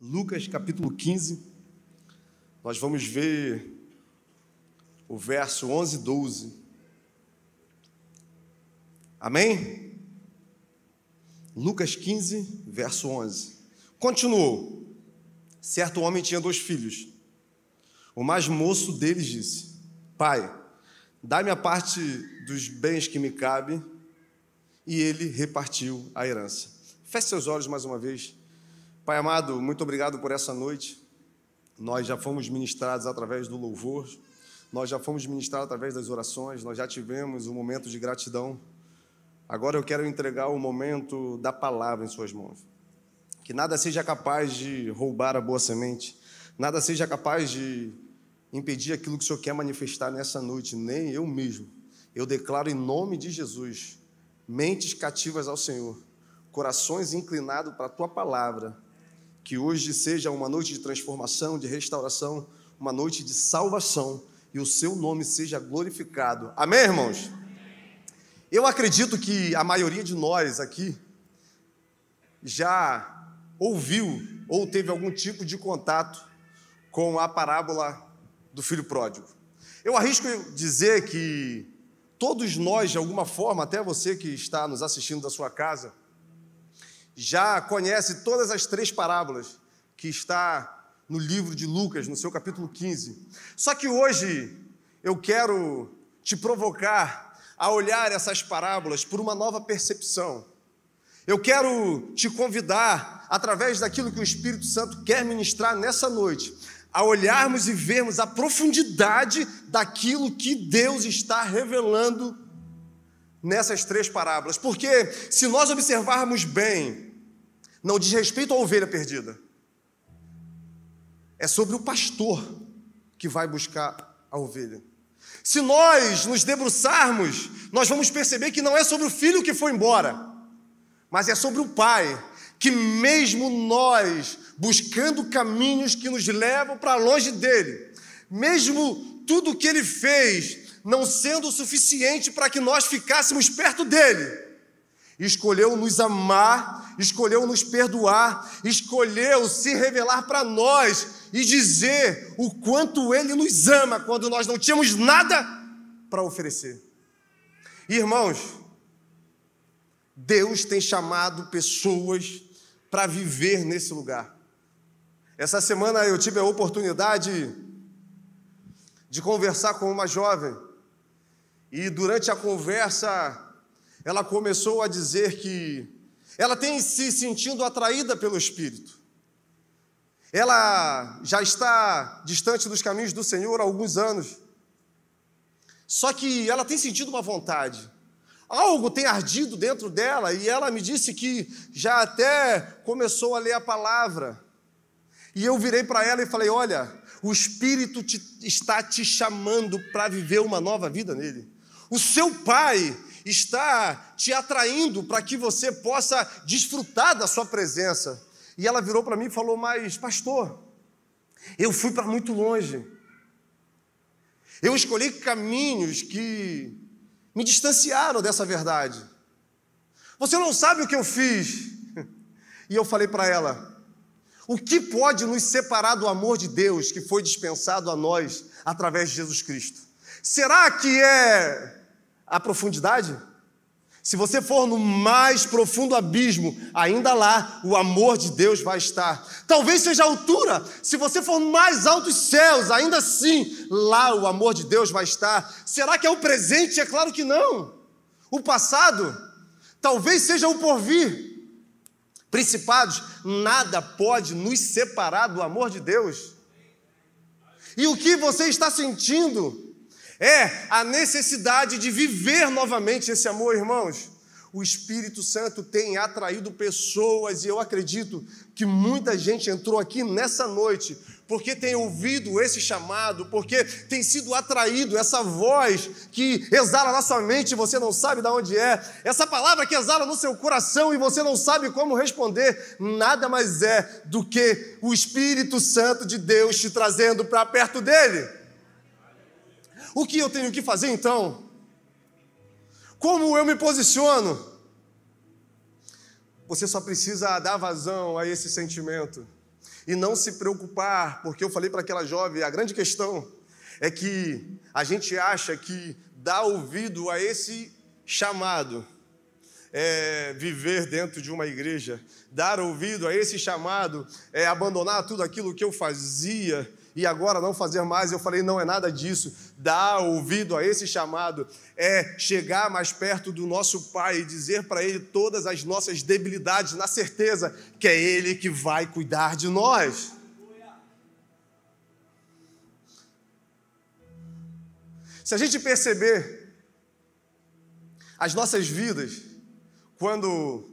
Lucas capítulo 15, nós vamos ver o verso 11 e 12. Amém? Lucas 15, verso 11. Continuou. Certo homem tinha 2 filhos. O mais moço deles disse: Pai, dá-me a parte dos bens que me cabe. E ele repartiu a herança. Feche seus olhos mais uma vez. Pai amado, muito obrigado por essa noite. Nós já fomos ministrados através do louvor, nós já fomos ministrados através das orações, nós já tivemos um momento de gratidão. Agora eu quero entregar o momento da palavra em suas mãos. Que nada seja capaz de roubar a boa semente, nada seja capaz de impedir aquilo que o Senhor quer manifestar nessa noite, nem eu mesmo. Eu declaro em nome de Jesus, mentes cativas ao Senhor, corações inclinados para a Tua palavra, que hoje seja uma noite de transformação, de restauração, uma noite de salvação, e o Seu nome seja glorificado. Amém, irmãos? Eu acredito que a maioria de nós aqui já ouviu ou teve algum tipo de contato com a parábola do filho pródigo. Eu arrisco dizer que todos nós, de alguma forma, até você que está nos assistindo da sua casa, já conhece todas as 3 parábolas que está no livro de Lucas, no seu capítulo 15. Só que hoje eu quero te provocar a olhar essas parábolas por uma nova percepção. Eu quero te convidar, através daquilo que o Espírito Santo quer ministrar nessa noite, a olharmos e vermos a profundidade daquilo que Deus está revelando nessas 3 parábolas. Porque se nós observarmos bem, não diz respeito à ovelha perdida. É sobre o pastor que vai buscar a ovelha. Se nós nos debruçarmos, nós vamos perceber que não é sobre o filho que foi embora, mas é sobre o pai, que mesmo nós, buscando caminhos que nos levam para longe dele, mesmo tudo o que ele fez não sendo o suficiente para que nós ficássemos perto dele, escolheu nos amar, escolheu nos perdoar, escolheu se revelar para nós e dizer o quanto ele nos ama quando nós não tínhamos nada para oferecer. Irmãos, Deus tem chamado pessoas para viver nesse lugar. Essa semana eu tive a oportunidade de conversar com uma jovem, e durante a conversa ela começou a dizer que ela tem se sentindo atraída pelo Espírito. Ela já está distante dos caminhos do Senhor há alguns anos, só que ela tem sentido uma vontade. Algo tem ardido dentro dela, e ela me disse que já até começou a ler a palavra. E eu virei para ela e falei: olha, o Espírito está te chamando para viver uma nova vida nele. O seu pai está te atraindo para que você possa desfrutar da sua presença. E ela virou para mim e falou: mas pastor, eu fui para muito longe. Eu escolhi caminhos que me distanciaram dessa verdade. Você não sabe o que eu fiz. E eu falei para ela: o que pode nos separar do amor de Deus que foi dispensado a nós através de Jesus Cristo? Será que é a profundidade? Se você for no mais profundo abismo, ainda lá o amor de Deus vai estar. Talvez seja a altura. Se você for no mais altos céus, ainda assim lá o amor de Deus vai estar. Será que é o presente? É claro que não. O passado? Talvez seja o porvir. Principados, nada pode nos separar do amor de Deus. E o que você está sentindo é a necessidade de viver novamente esse amor, irmãos. O Espírito Santo tem atraído pessoas, e eu acredito que muita gente entrou aqui nessa noite porque tem ouvido esse chamado, porque tem sido atraído, essa voz que exala na sua mente e você não sabe de onde é, essa palavra que exala no seu coração e você não sabe como responder. Nada mais é do que o Espírito Santo de Deus te trazendo para perto dele. O que eu tenho que fazer então? Como eu me posiciono? Você só precisa dar vazão a esse sentimento. e não se preocupar, porque eu falei para aquela jovem, a grande questão é que a gente acha que dar ouvido a esse chamado é viver dentro de uma igreja, dar ouvido a esse chamado é abandonar tudo aquilo que eu fazia e agora não fazer mais. Eu falei, não é nada disso. Dar ouvido a esse chamado é chegar mais perto do nosso Pai e dizer para Ele todas as nossas debilidades, na certeza que é Ele que vai cuidar de nós. Se a gente perceber as nossas vidas, quando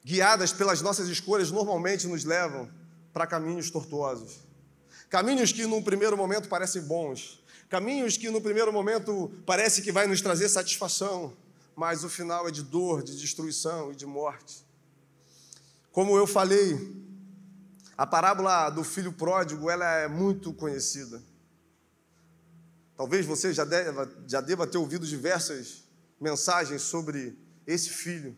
guiadas pelas nossas escolhas, normalmente nos levam para caminhos tortuosos. Caminhos que num primeiro momento parecem bons. Caminhos que no primeiro momento parece que vai nos trazer satisfação, mas o final é de dor, de destruição e de morte. Como eu falei, a parábola do filho pródigo, ela é muito conhecida. Talvez você já deva ter ouvido diversas mensagens sobre esse filho.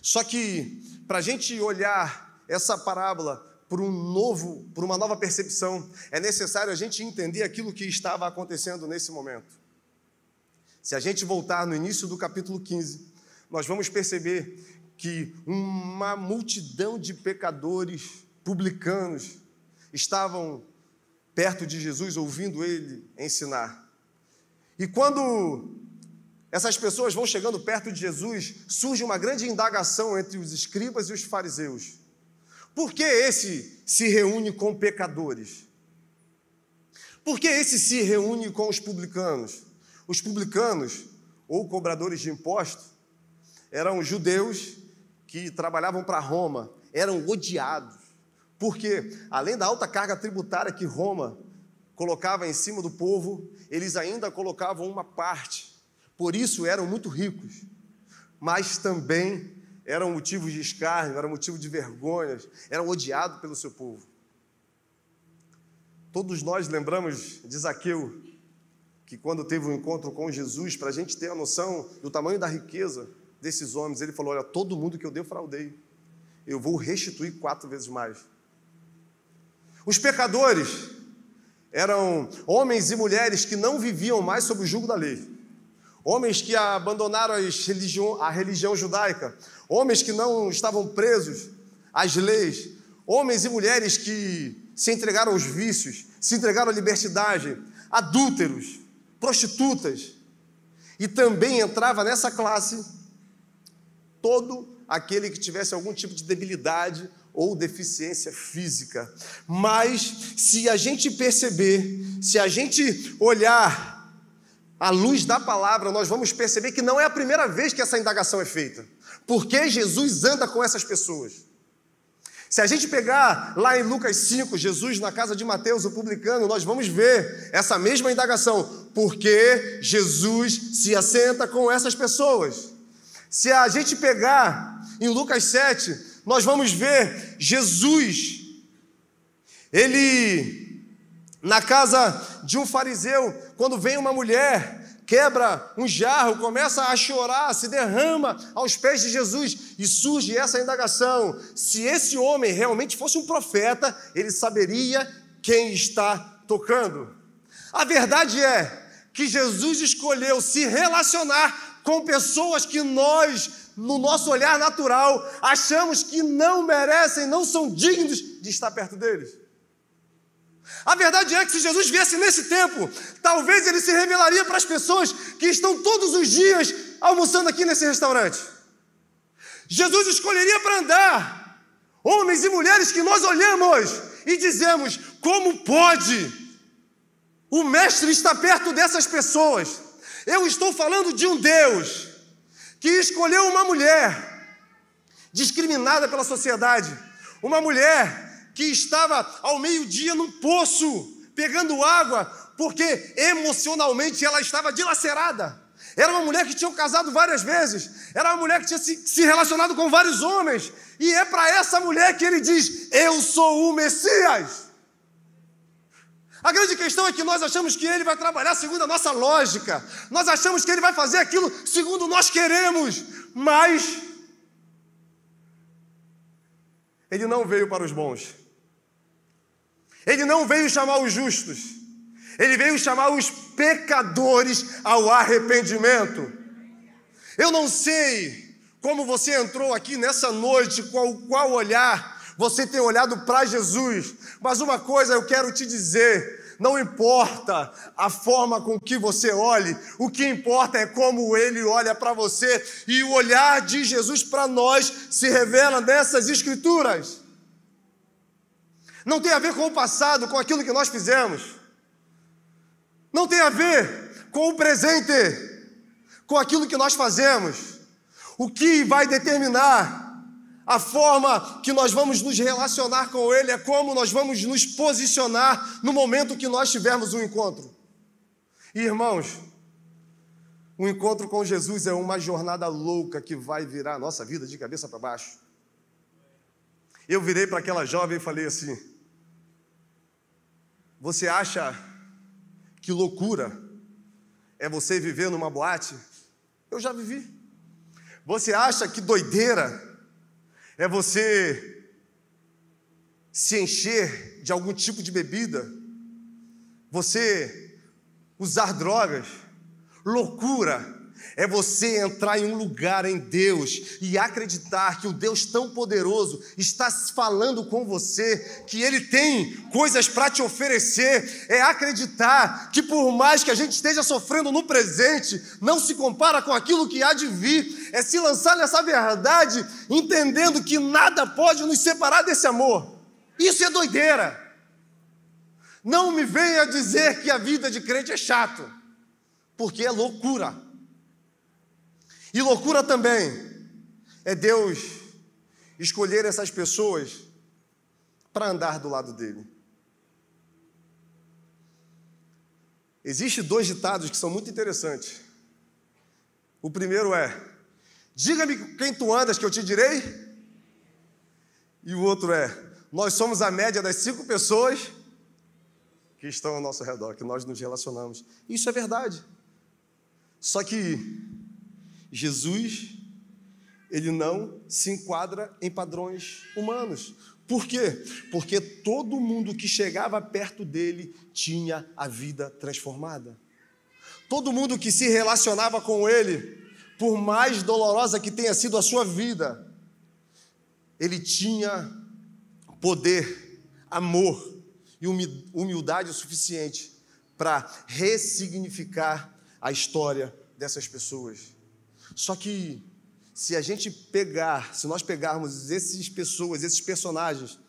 Só que, para a gente olhar essa parábola por uma nova percepção, é necessário a gente entender aquilo que estava acontecendo nesse momento. Se a gente voltar no início do capítulo 15, nós vamos perceber que uma multidão de pecadores, publicanos, estavam perto de Jesus, ouvindo ele ensinar. E quando essas pessoas vão chegando perto de Jesus, surge uma grande indagação entre os escribas e os fariseus. Por que esse se reúne com pecadores? Por que esse se reúne com os publicanos? Os publicanos, ou cobradores de impostos, eram judeus que trabalhavam para Roma, eram odiados. Porque, além da alta carga tributária que Roma colocava em cima do povo, eles ainda colocavam uma parte. Por isso eram muito ricos, mas também eram motivos de escárnio, eram motivo de vergonha, eram odiados pelo seu povo. Todos nós lembramos de Zaqueu, que quando teve um encontro com Jesus, para a gente ter a noção do tamanho da riqueza desses homens, ele falou, olha, todo mundo que eu defraudei, eu vou restituir 4 vezes mais. Os pecadores eram homens e mulheres que não viviam mais sob o jugo da lei. Homens que abandonaram a religião judaica, homens que não estavam presos às leis, homens e mulheres que se entregaram aos vícios, se entregaram à libertinagem, adúlteros, prostitutas. E também entrava nessa classe todo aquele que tivesse algum tipo de debilidade ou deficiência física. Mas se a gente perceber, se a gente olhar à luz da palavra, nós vamos perceber que não é a primeira vez que essa indagação é feita. Porque Jesus anda com essas pessoas. Se a gente pegar lá em Lucas 5, Jesus na casa de Mateus, o publicano, nós vamos ver essa mesma indagação. Porque Jesus se assenta com essas pessoas. Se a gente pegar em Lucas 7, nós vamos ver Jesus, ele, na casa de um fariseu, quando vem uma mulher, quebra um jarro, começa a chorar, se derrama aos pés de Jesus, e surge essa indagação: se esse homem realmente fosse um profeta, ele saberia quem está tocando. A verdade é que Jesus escolheu se relacionar com pessoas que nós, no nosso olhar natural, achamos que não merecem, não são dignos de estar perto deles. A verdade é que se Jesus viesse nesse tempo, talvez ele se revelaria para as pessoas que estão todos os dias almoçando aqui nesse restaurante. Jesus escolheria para andar homens e mulheres que nós olhamos e dizemos: como pode o mestre estar perto dessas pessoas? Eu estou falando de um Deus que escolheu uma mulher discriminada pela sociedade, uma mulher que estava ao meio-dia num poço, pegando água, porque emocionalmente ela estava dilacerada. Era uma mulher que tinha casado várias vezes, era uma mulher que tinha se relacionado com vários homens, e é para essa mulher que ele diz: eu sou o Messias. A grande questão é que nós achamos que ele vai trabalhar segundo a nossa lógica, nós achamos que ele vai fazer aquilo segundo nós queremos, mas ele não veio para os bons, Ele não veio chamar os justos, ele veio chamar os pecadores ao arrependimento. Eu não sei como você entrou aqui nessa noite, qual olhar você tem olhado para Jesus, mas uma coisa eu quero te dizer: não importa a forma com que você olhe, o que importa é como Ele olha para você, e o olhar de Jesus para nós se revela nessas Escrituras. Não tem a ver com o passado, com aquilo que nós fizemos. Não tem a ver com o presente, com aquilo que nós fazemos. O que vai determinar a forma que nós vamos nos relacionar com Ele é como nós vamos nos posicionar no momento que nós tivermos um encontro. E, irmãos, o encontro com Jesus é uma jornada louca que vai virar a nossa vida de cabeça para baixo. Eu virei para aquela jovem e falei assim: você acha que loucura é você viver numa boate? Eu já vivi. Você acha que doideira é você se encher de algum tipo de bebida? Você usar drogas? Loucura é você entrar em um lugar em Deus e acreditar que o Deus tão poderoso está falando com você, que Ele tem coisas para te oferecer. É acreditar que por mais que a gente esteja sofrendo no presente, não se compara com aquilo que há de vir. É se lançar nessa verdade, entendendo que nada pode nos separar desse amor. Isso é doideira. Não me venha dizer que a vida de crente é chato, porque é loucura. E loucura também é Deus escolher essas pessoas para andar do lado dele. Existem 2 ditados que são muito interessantes. O primeiro é: diga-me quem tu andas que eu te direi. E o outro é: nós somos a média das 5 pessoas que estão ao nosso redor, que nós nos relacionamos. Isso é verdade. Só que Jesus, Ele não se enquadra em padrões humanos. Por quê? Porque todo mundo que chegava perto dele tinha a vida transformada. Todo mundo que se relacionava com ele, por mais dolorosa que tenha sido a sua vida, ele tinha poder, amor e humildade o suficiente para ressignificar a história dessas pessoas. Só que se nós pegarmos essas pessoas, esses personagens,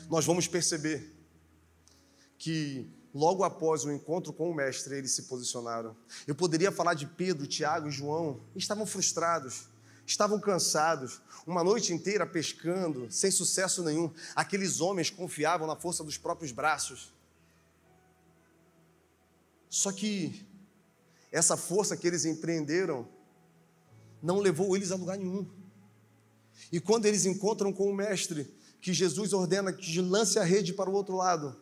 nós vamos perceber que logo após o encontro com o mestre, eles se posicionaram. Eu poderia falar de Pedro, Tiago e João. Estavam frustrados, estavam cansados, uma noite inteira pescando, sem sucesso nenhum. Aqueles homens confiavam na força dos próprios braços. Só que essa força que eles empreenderam não levou eles a lugar nenhum. E quando eles encontram com o mestre, que Jesus ordena que lance a rede para o outro lado,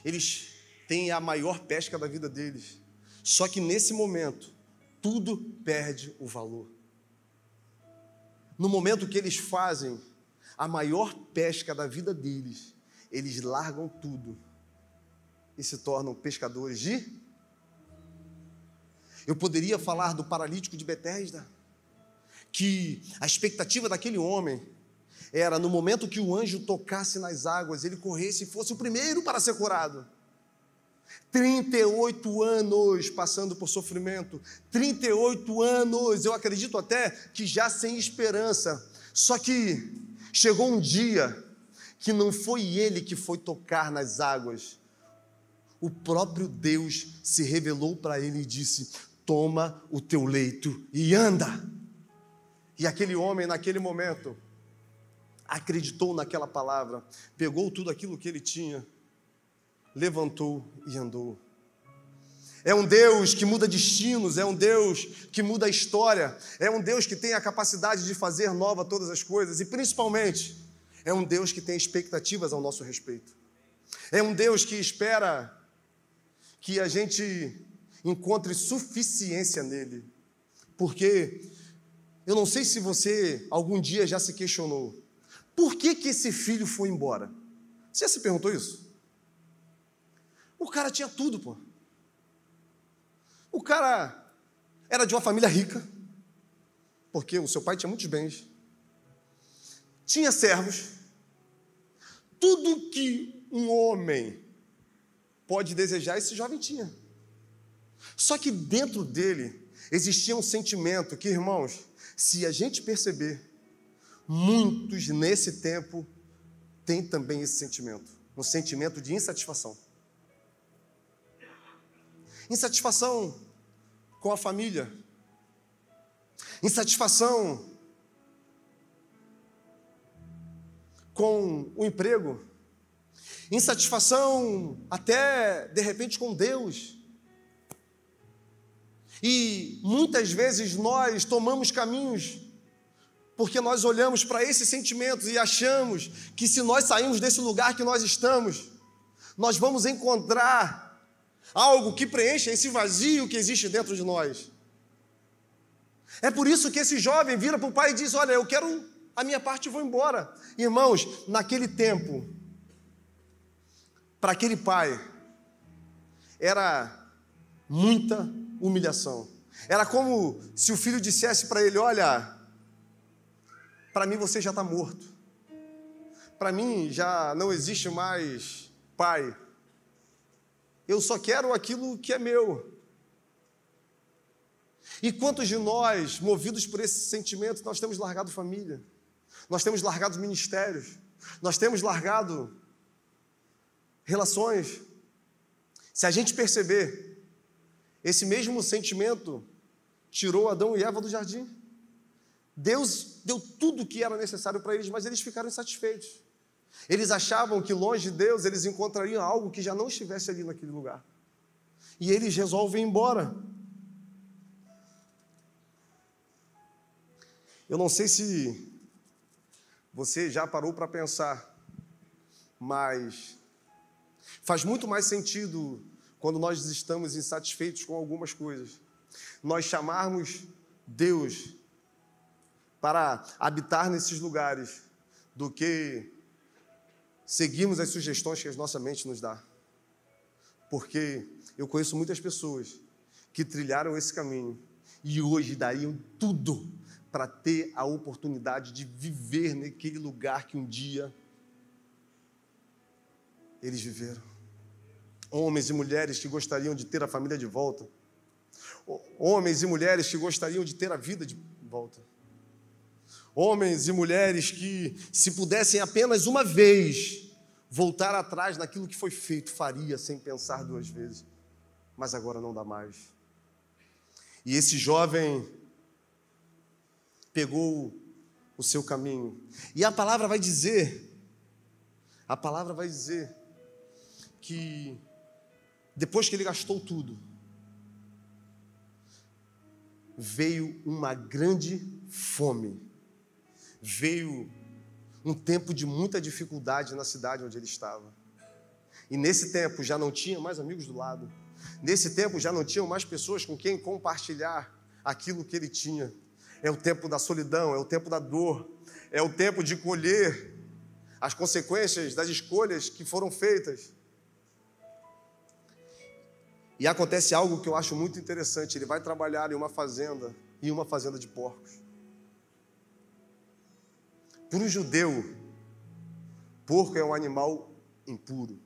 eles têm a maior pesca da vida deles. Só que nesse momento, tudo perde o valor. No momento que eles fazem a maior pesca da vida deles, eles largam tudo e se tornam pescadores de... Eu poderia falar do paralítico de Betesda, que a expectativa daquele homem era, no momento que o anjo tocasse nas águas, ele corresse e fosse o primeiro para ser curado. 38 anos passando por sofrimento, 38 anos, eu acredito até que já sem esperança. Só que chegou um dia que não foi ele que foi tocar nas águas. O próprio Deus se revelou para ele e disse: toma o teu leito e anda. E aquele homem, naquele momento, acreditou naquela palavra, pegou tudo aquilo que ele tinha, levantou e andou. É um Deus que muda destinos, é um Deus que muda a história, é um Deus que tem a capacidade de fazer nova todas as coisas, e principalmente, é um Deus que tem expectativas ao nosso respeito. É um Deus que espera que a gente encontre suficiência nele. Porque eu não sei se você algum dia já se questionou: por que esse filho foi embora? Você já se perguntou isso? O cara tinha tudo, pô. O cara era de uma família rica, porque o seu pai tinha muitos bens. Tinha servos. Tudo que um homem pode desejar, esse jovem tinha. Só que dentro dele existia um sentimento que, irmãos, se a gente perceber, muitos nesse tempo têm também esse sentimento, um sentimento de insatisfação. Insatisfação com a família, insatisfação com o emprego, insatisfação até, de repente, com Deus. E muitas vezes nós tomamos caminhos porque nós olhamos para esses sentimentos e achamos que se nós sairmos desse lugar que nós estamos, nós vamos encontrar algo que preencha esse vazio que existe dentro de nós. É por isso que esse jovem vira para o pai e diz: olha, eu quero a minha parte e vou embora. Irmãos, naquele tempo, para aquele pai, era muita humilhação. Era como se o filho dissesse para ele: olha, para mim você já está morto. Para mim já não existe mais pai. Eu só quero aquilo que é meu. E quantos de nós, movidos por esse sentimento, nós temos largado família, nós temos largado ministérios, nós temos largado relações. Se a gente perceber, esse mesmo sentimento tirou Adão e Eva do jardim. Deus deu tudo o que era necessário para eles, mas eles ficaram insatisfeitos. Eles achavam que longe de Deus eles encontrariam algo que já não estivesse ali naquele lugar. E eles resolvem ir embora. Eu não sei se você já parou para pensar, mas faz muito mais sentido quando nós estamos insatisfeitos com algumas coisas, nós chamarmos Deus para habitar nesses lugares do que seguirmos as sugestões que a nossa mente nos dá. Porque eu conheço muitas pessoas que trilharam esse caminho e hoje dariam tudo para ter a oportunidade de viver naquele lugar que um dia eles viveram. Homens e mulheres que gostariam de ter a família de volta. Homens e mulheres que gostariam de ter a vida de volta. Homens e mulheres que, se pudessem apenas uma vez voltar atrás naquilo que foi feito, faria sem pensar duas vezes. Mas agora não dá mais. E esse jovem pegou o seu caminho. E a palavra vai dizer que depois que ele gastou tudo, veio uma grande fome. Veio um tempo de muita dificuldade na cidade onde ele estava. E nesse tempo já não tinha mais amigos do lado. Nesse tempo já não tinham mais pessoas com quem compartilhar aquilo que ele tinha. É o tempo da solidão, é o tempo da dor, é o tempo de colher as consequências das escolhas que foram feitas. E acontece algo que eu acho muito interessante. Ele vai trabalhar em uma fazenda de porcos. Para o judeu, porco é um animal impuro.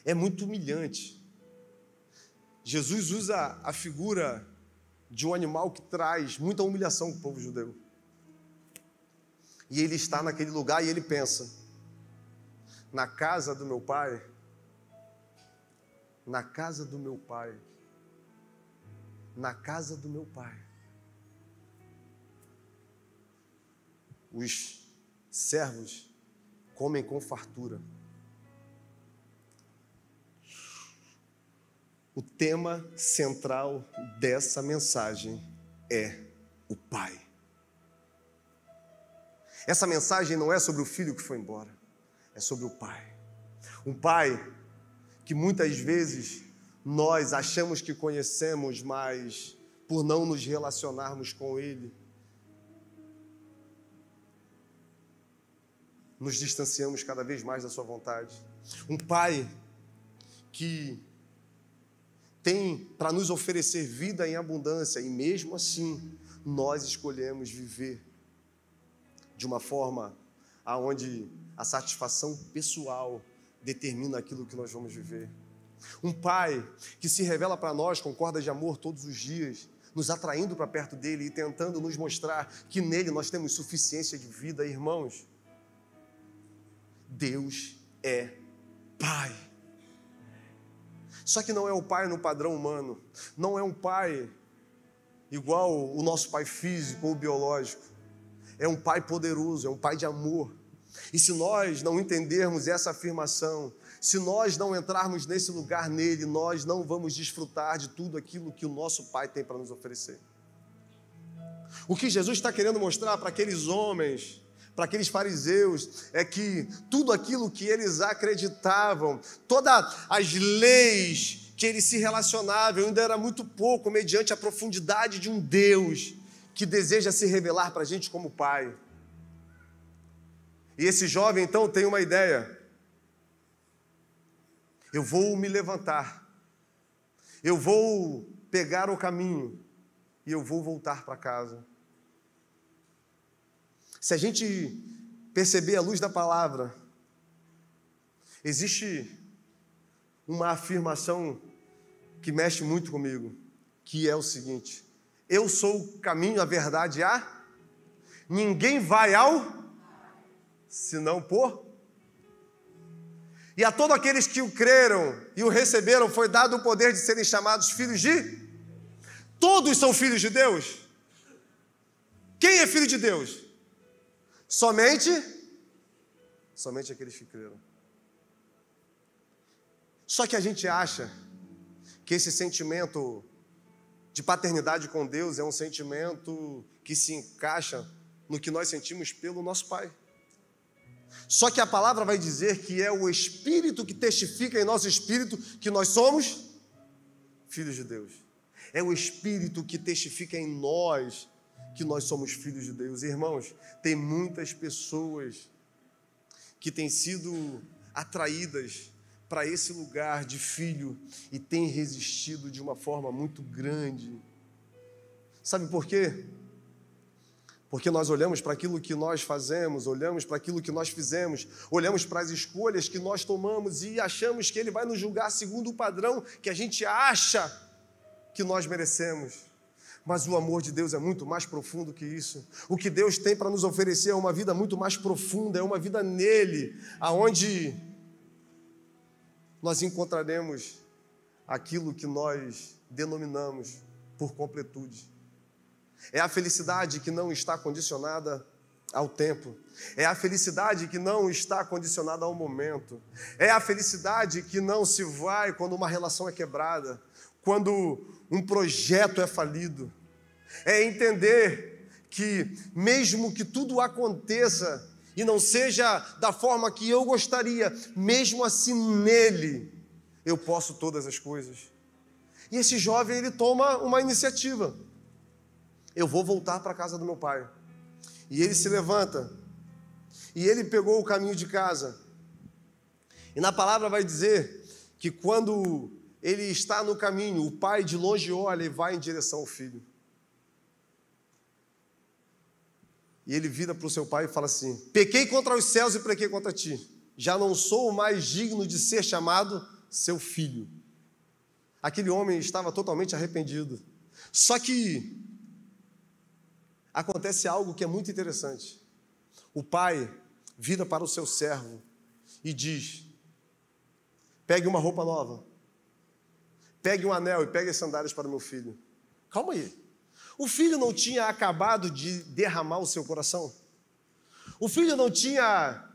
É muito humilhante. Jesus usa a figura de um animal que traz muita humilhação para o povo judeu. E ele está naquele lugar e ele pensa: na casa do meu pai, na casa do meu pai, na casa do meu pai, os servos comem com fartura. O tema central dessa mensagem é o Pai. Essa mensagem não é sobre o filho que foi embora, é sobre o Pai. Um Pai que muitas vezes nós achamos que conhecemos, mas por não nos relacionarmos com Ele, nos distanciamos cada vez mais da sua vontade. Um pai que tem para nos oferecer vida em abundância e mesmo assim nós escolhemos viver de uma forma aonde a satisfação pessoal determina aquilo que nós vamos viver. Um pai que se revela para nós com cordas de amor todos os dias, nos atraindo para perto dele e tentando nos mostrar que nele nós temos suficiência de vida. Irmãos, Deus é Pai. Só que não é o Pai no padrão humano, não é um Pai igual o nosso Pai físico ou biológico. É um Pai poderoso, é um Pai de amor. E se nós não entendermos essa afirmação, se nós não entrarmos nesse lugar nele, nós não vamos desfrutar de tudo aquilo que o nosso Pai tem para nos oferecer. O que Jesus está querendo mostrar para aqueles homens, para aqueles fariseus, é que tudo aquilo que eles acreditavam, todas as leis que eles se relacionavam, ainda era muito pouco mediante a profundidade de um Deus que deseja se revelar para a gente como Pai. E esse jovem, então, tem uma ideia. Eu vou me levantar, eu vou pegar o caminho e eu vou voltar para casa. Se a gente perceber a luz da palavra, existe uma afirmação que mexe muito comigo, que é o seguinte: eu sou o caminho, a verdade, ninguém vai ao senão por. E a todos aqueles que o creram e o receberam foi dado o poder de serem chamados filhos de. Todos são filhos de Deus. Quem é filho de Deus? Somente aqueles que creram. Só que a gente acha que esse sentimento de paternidade com Deus é um sentimento que se encaixa no que nós sentimos pelo nosso Pai. Só que a palavra vai dizer que é o Espírito que testifica em nosso espírito que nós somos filhos de Deus. É o Espírito que testifica em nós que nós somos filhos de Deus. Irmãos, tem muitas pessoas que têm sido atraídas para esse lugar de filho e têm resistido de uma forma muito grande. Sabe por quê? Porque nós olhamos para aquilo que nós fazemos, olhamos para aquilo que nós fizemos, olhamos para as escolhas que nós tomamos e achamos que Ele vai nos julgar segundo o padrão que a gente acha que nós merecemos. Mas o amor de Deus é muito mais profundo que isso. O que Deus tem para nos oferecer é uma vida muito mais profunda, é uma vida nele, aonde nós encontraremos aquilo que nós denominamos por completude. É a felicidade que não está condicionada ao tempo. É a felicidade que não está condicionada ao momento. É a felicidade que não se vai quando uma relação é quebrada, quando um projeto é falido. É entender que mesmo que tudo aconteça e não seja da forma que eu gostaria, mesmo assim nele eu posso todas as coisas. E esse jovem, ele toma uma iniciativa. Eu vou voltar para a casa do meu pai. E ele se levanta. E ele pegou o caminho de casa. E na palavra vai dizer que quando ele está no caminho, o pai de longe olha e vai em direção ao filho. E ele vira para o seu pai e fala assim: pequei contra os céus e pequei contra ti. Já não sou mais digno de ser chamado seu filho. Aquele homem estava totalmente arrependido. Só que acontece algo que é muito interessante. O pai vira para o seu servo e diz: pegue uma roupa nova, pegue um anel e pegue as sandálias para o meu filho. Calma aí. O filho não tinha acabado de derramar o seu coração? O filho não tinha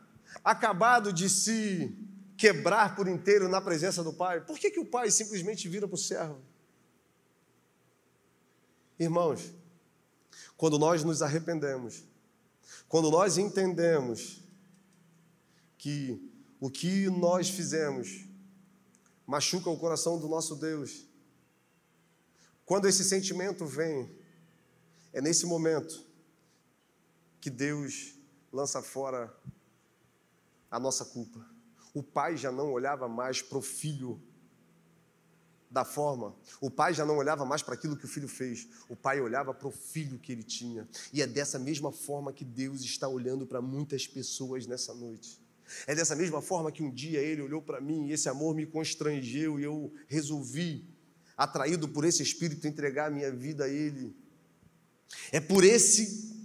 acabado de se quebrar por inteiro na presença do pai? Por que o pai simplesmente vira para o servo? Irmãos, quando nós nos arrependemos, quando nós entendemos que o que nós fizemos machuca o coração do nosso Deus, quando esse sentimento vem, é nesse momento que Deus lança fora a nossa culpa. O pai já não olhava mais para o filho da forma. O pai já não olhava mais para aquilo que o filho fez. O pai olhava para o filho que ele tinha. E é dessa mesma forma que Deus está olhando para muitas pessoas nessa noite. É dessa mesma forma que um dia Ele olhou para mim e esse amor me constrangeu e eu resolvi, atraído por esse Espírito, entregar a minha vida a Ele. É por esse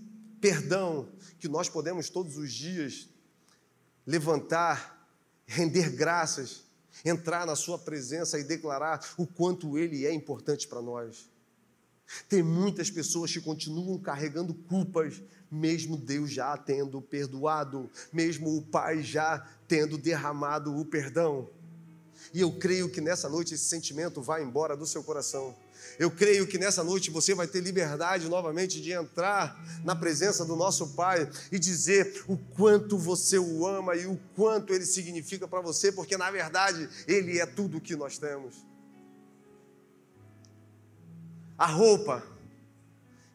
perdão que nós podemos todos os dias levantar, render graças, entrar na sua presença e declarar o quanto Ele é importante para nós. Tem muitas pessoas que continuam carregando culpas, mesmo Deus já tendo perdoado, mesmo o Pai já tendo derramado o perdão. E eu creio que nessa noite esse sentimento vai embora do seu coração. Eu creio que nessa noite você vai ter liberdade novamente de entrar na presença do nosso Pai e dizer o quanto você o ama e o quanto Ele significa para você, porque na verdade Ele é tudo o que nós temos. A roupa,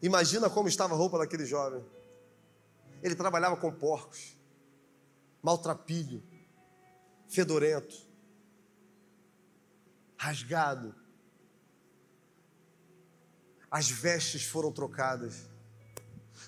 imagina como estava a roupa daquele jovem. Ele trabalhava com porcos, maltrapilho, fedorento, rasgado. As vestes foram trocadas.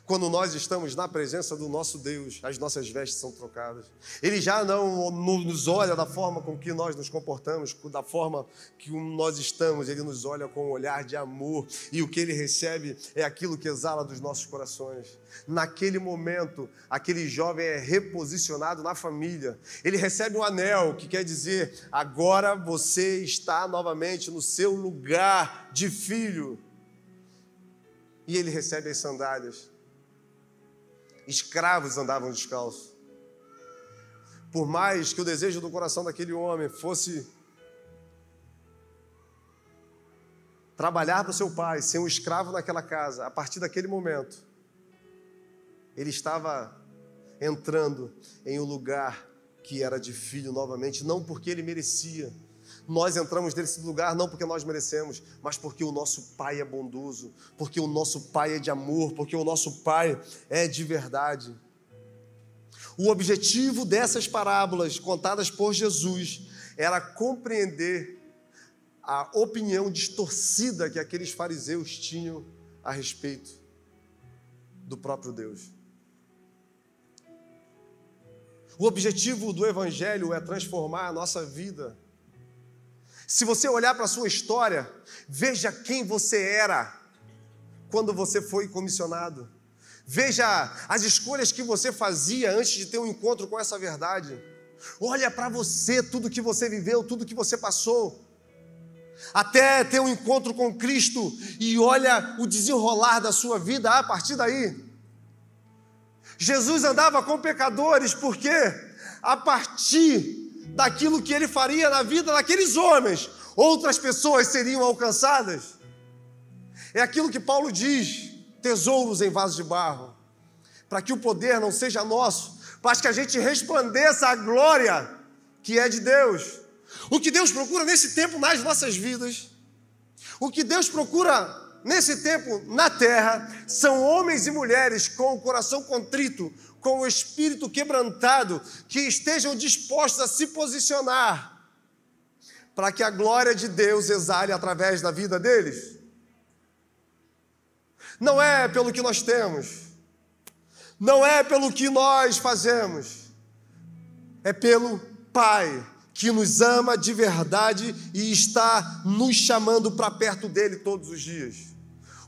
Quando nós estamos na presença do nosso Deus, as nossas vestes são trocadas. Ele já não nos olha da forma com que nós nos comportamos, da forma que nós estamos. Ele nos olha com um olhar de amor. E o que Ele recebe é aquilo que exala dos nossos corações. Naquele momento, aquele jovem é reposicionado na família. Ele recebe um anel, que quer dizer, agora você está novamente no seu lugar de filho. E ele recebe as sandálias. Escravos andavam descalços. Por mais que o desejo do coração daquele homem fosse trabalhar para o seu pai, ser um escravo naquela casa, a partir daquele momento, ele estava entrando em um lugar que era de filho novamente, não porque ele merecia. Nós entramos nesse lugar não porque nós merecemos, mas porque o nosso Pai é bondoso, porque o nosso Pai é de amor, porque o nosso Pai é de verdade. O objetivo dessas parábolas contadas por Jesus era compreender a opinião distorcida que aqueles fariseus tinham a respeito do próprio Deus. O objetivo do Evangelho é transformar a nossa vida. Se você olhar para a sua história, veja quem você era quando você foi comissionado. Veja as escolhas que você fazia antes de ter um encontro com essa verdade. Olha para você, tudo que você viveu, tudo que você passou, até ter um encontro com Cristo, e olha o desenrolar da sua vida a partir daí. Jesus andava com pecadores porque a partir daquilo que Ele faria na vida daqueles homens, outras pessoas seriam alcançadas. É aquilo que Paulo diz: tesouros em vasos de barro, para que o poder não seja nosso, mas que a gente resplandeça a glória que é de Deus. O que Deus procura nesse tempo nas nossas vidas, o que Deus procura nesse tempo na terra, são homens e mulheres com o coração contrito, com o espírito quebrantado, que estejam dispostos a se posicionar para que a glória de Deus exale através da vida deles. Não é pelo que nós temos, não é pelo que nós fazemos, é pelo Pai que nos ama de verdade e está nos chamando para perto dele todos os dias.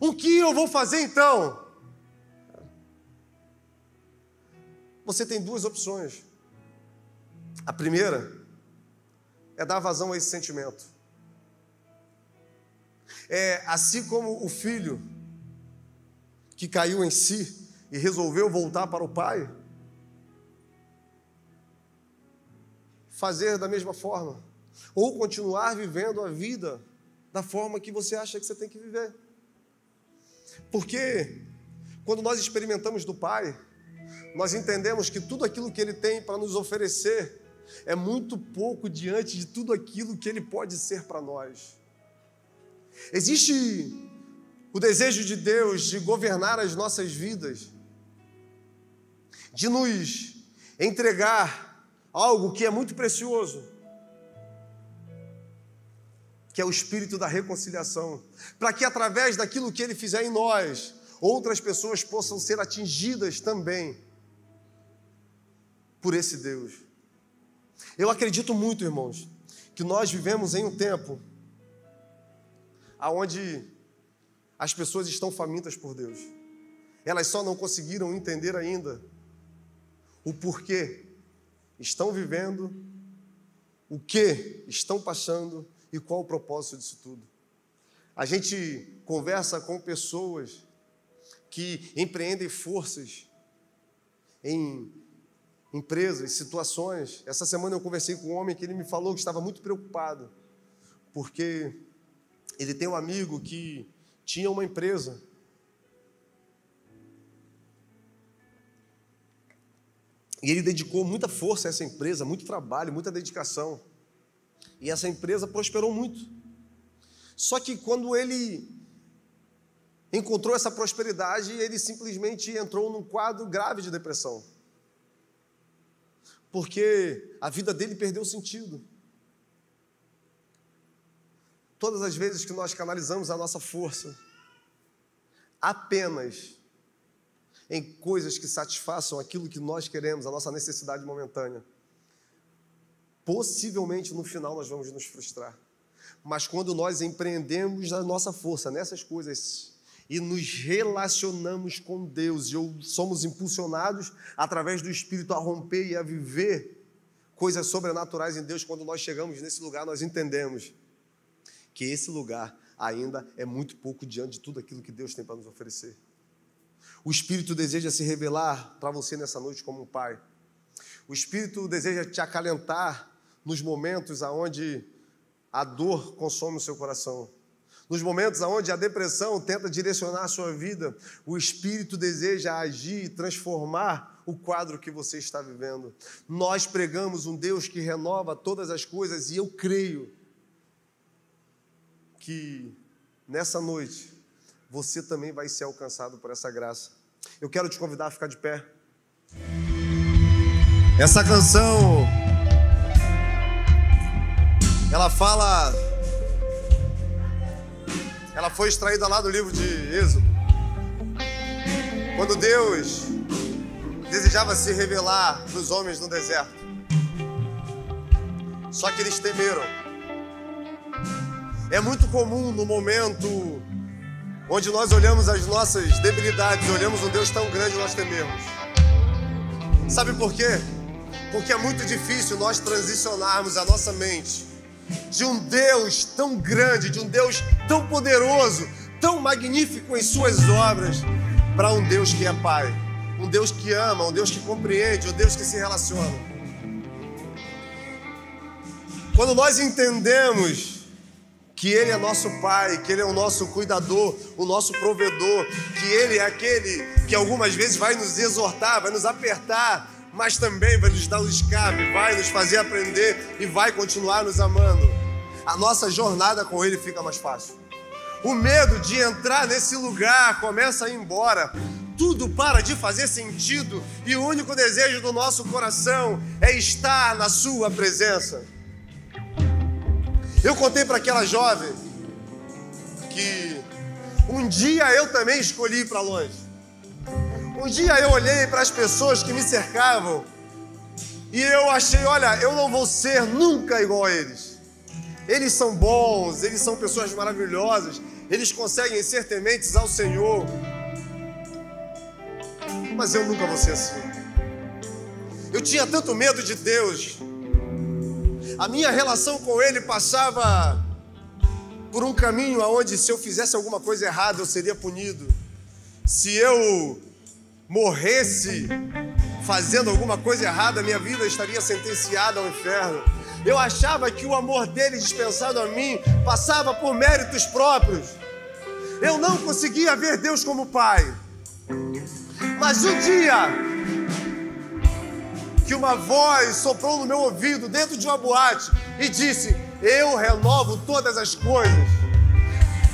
O que eu vou fazer então? Você tem duas opções. A primeira é dar vazão a esse sentimento. É assim como o filho que caiu em si e resolveu voltar para o pai, fazer da mesma forma, ou continuar vivendo a vida da forma que você acha que você tem que viver. Porque quando nós experimentamos do Pai, nós entendemos que tudo aquilo que Ele tem para nos oferecer é muito pouco diante de tudo aquilo que Ele pode ser para nós. Existe o desejo de Deus de governar as nossas vidas, de nos entregar algo que é muito precioso, que é o espírito da reconciliação, para que através daquilo que Ele fizer em nós, outras pessoas possam ser atingidas também por esse Deus. Eu acredito muito, irmãos, que nós vivemos em um tempo onde as pessoas estão famintas por Deus. Elas só não conseguiram entender ainda o porquê estão vivendo, o que estão passando e qual o propósito disso tudo. A gente conversa com pessoas que empreendem forças em empresas, situações. Essa semana eu conversei com um homem que ele me falou que estava muito preocupado, porque ele tem um amigo que tinha uma empresa e ele dedicou muita força a essa empresa, muito trabalho, muita dedicação, e essa empresa prosperou muito. Só que quando ele encontrou essa prosperidade, ele simplesmente entrou num quadro grave de depressão, porque a vida dele perdeu sentido. Todas as vezes que nós canalizamos a nossa força apenas em coisas que satisfaçam aquilo que nós queremos, a nossa necessidade momentânea, possivelmente no final nós vamos nos frustrar. Mas quando nós empreendemos a nossa força nessas coisas e nos relacionamos com Deus e somos impulsionados através do Espírito a romper e a viver coisas sobrenaturais em Deus, quando nós chegamos nesse lugar, nós entendemos que esse lugar ainda é muito pouco diante de tudo aquilo que Deus tem para nos oferecer. O Espírito deseja se revelar para você nessa noite como um pai. O Espírito deseja te acalentar nos momentos onde a dor consome o seu coração. Nos momentos onde a depressão tenta direcionar a sua vida, o Espírito deseja agir e transformar o quadro que você está vivendo. Nós pregamos um Deus que renova todas as coisas e eu creio que nessa noite você também vai ser alcançado por essa graça. Eu quero te convidar a ficar de pé. Essa canção, ela foi extraída lá do livro de Êxodo, quando Deus desejava se revelar para os homens no deserto. Só que eles temeram. É muito comum no momento onde nós olhamos as nossas debilidades, olhamos um Deus tão grande e nós tememos. Sabe por quê? Porque é muito difícil nós transicionarmos a nossa mente de um Deus tão grande, de um Deus tão poderoso, tão magnífico em suas obras, para um Deus que é Pai, um Deus que ama, um Deus que compreende, um Deus que se relaciona. Quando nós entendemos que Ele é nosso Pai, que Ele é o nosso cuidador, o nosso provedor, que Ele é aquele que algumas vezes vai nos exortar, vai nos apertar, mas também vai nos dar um escape, vai nos fazer aprender e vai continuar nos amando, a nossa jornada com Ele fica mais fácil. O medo de entrar nesse lugar começa a ir embora, tudo para de fazer sentido e o único desejo do nosso coração é estar na Sua presença. Eu contei para aquela jovem que um dia eu também escolhi ir para longe. Um dia eu olhei para as pessoas que me cercavam e eu achei, olha, eu não vou ser nunca igual a eles. Eles são bons, eles são pessoas maravilhosas, eles conseguem ser tementes ao Senhor, mas eu nunca vou ser assim. Eu tinha tanto medo de Deus. A minha relação com Ele passava por um caminho onde, se eu fizesse alguma coisa errada, eu seria punido. Se eu morresse fazendo alguma coisa errada, minha vida estaria sentenciada ao inferno. Eu achava que o amor dele dispensado a mim passava por méritos próprios. Eu não conseguia ver Deus como Pai. Mas um dia que uma voz soprou no meu ouvido dentro de uma boate e disse: eu renovo todas as coisas.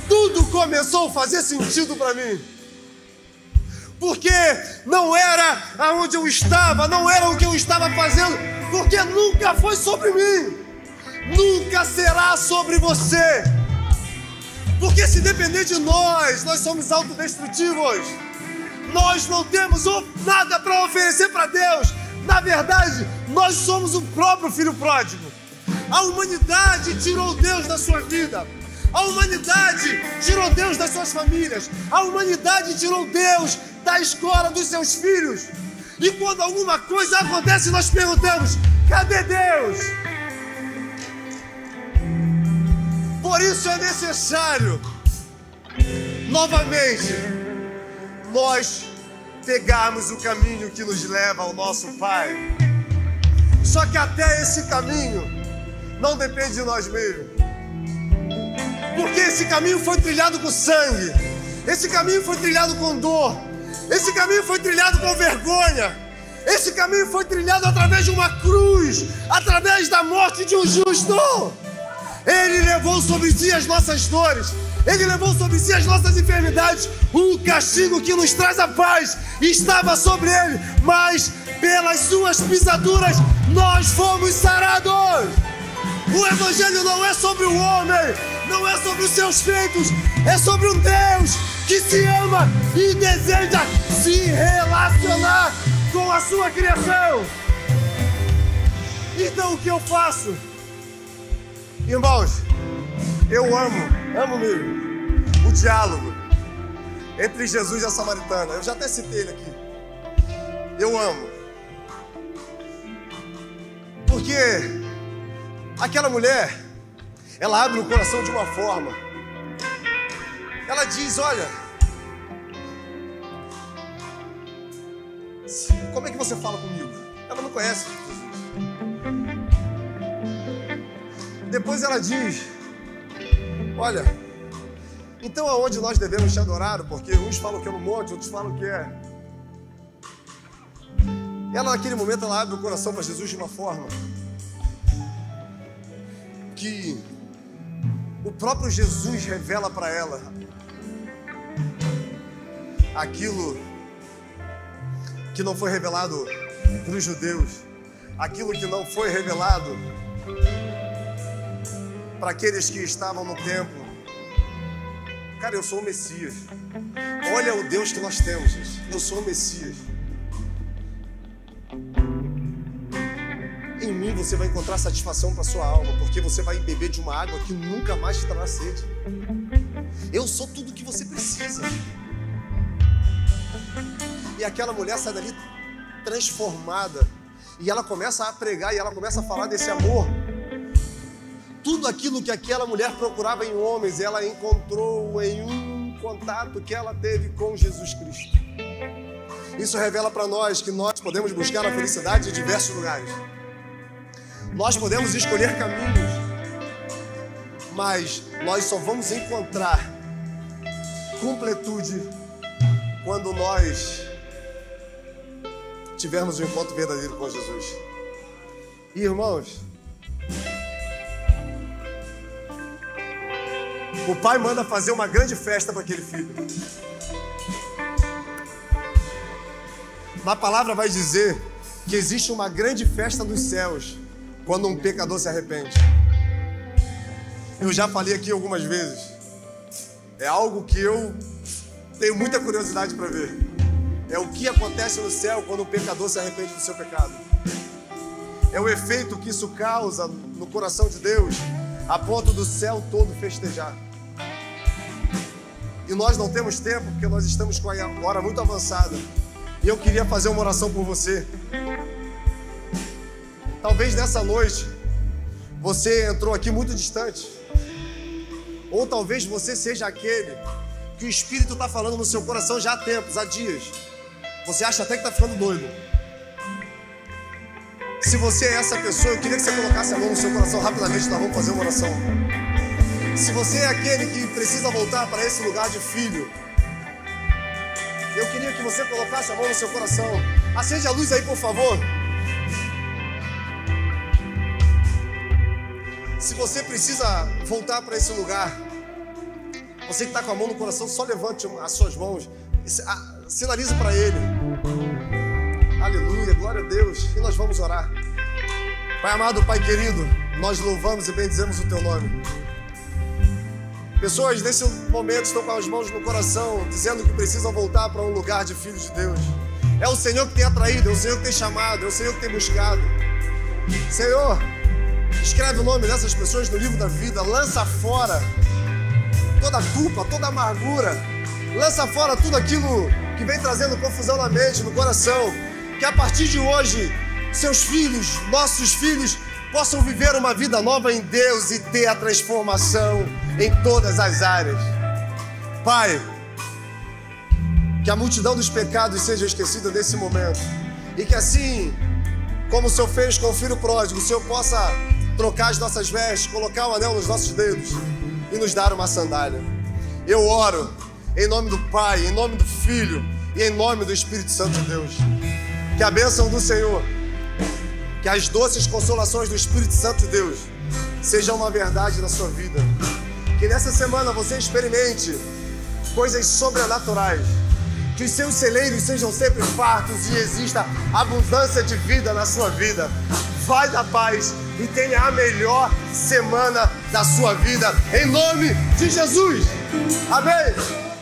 Tudo começou a fazer sentido para mim. Porque não era aonde eu estava, não era o que eu estava fazendo, Porque nunca foi sobre mim, nunca será sobre você. Porque se depender de nós somos autodestrutivos. Nós não temos nada para oferecer para Deus. Na verdade, nós somos o próprio filho pródigo. A humanidade tirou Deus da sua vida. A humanidade tirou Deus das suas famílias. A humanidade tirou Deus da escola dos seus filhos. E quando alguma coisa acontece, nós perguntamos: cadê Deus? Por isso é necessário, novamente, nós pegarmos o caminho que nos leva ao nosso Pai. Só que até esse caminho não depende de nós mesmos. Porque esse caminho foi trilhado com sangue. Esse caminho foi trilhado com dor. Esse caminho foi trilhado com vergonha. Esse caminho foi trilhado através de uma cruz, através da morte de um justo. Ele levou sobre si as nossas dores. Ele levou sobre si as nossas enfermidades. O castigo que nos traz a paz estava sobre ele, mas pelas suas pisaduras nós fomos sarados. O Evangelho não é sobre o homem, não é sobre os seus feitos, é sobre um Deus que se ama e deseja se relacionar com a sua criação. Então o que eu faço? Irmãos, eu amo mesmo o diálogo entre Jesus e a samaritana. Eu já até citei ele aqui. Eu amo. Porque aquela mulher, ela abre o coração de uma forma. Ela diz: olha, como é que você fala comigo? Ela não conhece Jesus. Depois ela diz: olha, então aonde nós devemos te adorar? Porque uns falam que é no monte, outros falam que é. Ela naquele momento ela abre o coração para Jesus de uma forma que o próprio Jesus revela para ela aquilo que não foi revelado para os judeus, aquilo que não foi revelado para aqueles que estavam no templo. Cara, eu sou o Messias. Olha o Deus que nós temos, gente. Eu sou o Messias. Em mim você vai encontrar satisfação para sua alma, porque você vai beber de uma água que nunca mais te trará sede. Eu sou tudo o que você precisa. E aquela mulher sai dali transformada. E ela começa a pregar e ela começa a falar desse amor. Tudo aquilo que aquela mulher procurava em homens, ela encontrou em um contato que ela teve com Jesus Cristo. Isso revela para nós que nós podemos buscar a felicidade em diversos lugares. Nós podemos escolher caminhos, mas nós só vamos encontrar completude quando nós tivermos um encontro verdadeiro com Jesus. E, irmãos, o pai manda fazer uma grande festa para aquele filho. Na palavra vai dizer que existe uma grande festa nos céus quando um pecador se arrepende. Eu já falei aqui algumas vezes. É algo que eu tenho muita curiosidade para ver. É o que acontece no céu quando um pecador se arrepende do seu pecado. É o efeito que isso causa no coração de Deus, a ponto do céu todo festejar. E nós não temos tempo, porque nós estamos com a hora muito avançada. E eu queria fazer uma oração por você. Talvez nessa noite você entrou aqui muito distante. Ou talvez você seja aquele que o Espírito está falando no seu coração já há tempos, há dias. Você acha até que está ficando doido. Se você é essa pessoa, eu queria que você colocasse a mão no seu coração rapidamente. Nós vamos fazer uma oração. Se você é aquele que precisa voltar para esse lugar de filho, eu queria que você colocasse a mão no seu coração. Acende a luz aí, por favor. Se você precisa voltar para esse lugar, você que está com a mão no coração, só levante as suas mãos, sinalize para Ele. Aleluia, glória a Deus. E nós vamos orar. Pai amado, Pai querido, nós louvamos e bendizemos o Teu nome. Pessoas nesse momento estão com as mãos no coração, dizendo que precisam voltar para um lugar de filhos de Deus. É o Senhor que tem atraído, é o Senhor que tem chamado, é o Senhor que tem buscado. Senhor, escreve o nome dessas pessoas no livro da vida, lança fora toda a culpa, toda a amargura, lança fora tudo aquilo que vem trazendo confusão na mente, no coração, que a partir de hoje, seus filhos, nossos filhos, possam viver uma vida nova em Deus e ter a transformação em todas as áreas. Pai, que a multidão dos pecados seja esquecida nesse momento e que assim, como o Senhor fez com o filho pródigo, o Senhor possa trocar as nossas vestes, colocar um anel nos nossos dedos e nos dar uma sandália. Eu oro em nome do Pai, em nome do Filho e em nome do Espírito Santo de Deus. Que a bênção do Senhor, que as doces consolações do Espírito Santo de Deus sejam uma verdade na sua vida. Que nessa semana você experimente coisas sobrenaturais. Que os seus celeiros sejam sempre fartos e exista abundância de vida na sua vida. Vai na paz e tenha a melhor semana da sua vida. Em nome de Jesus. Amém.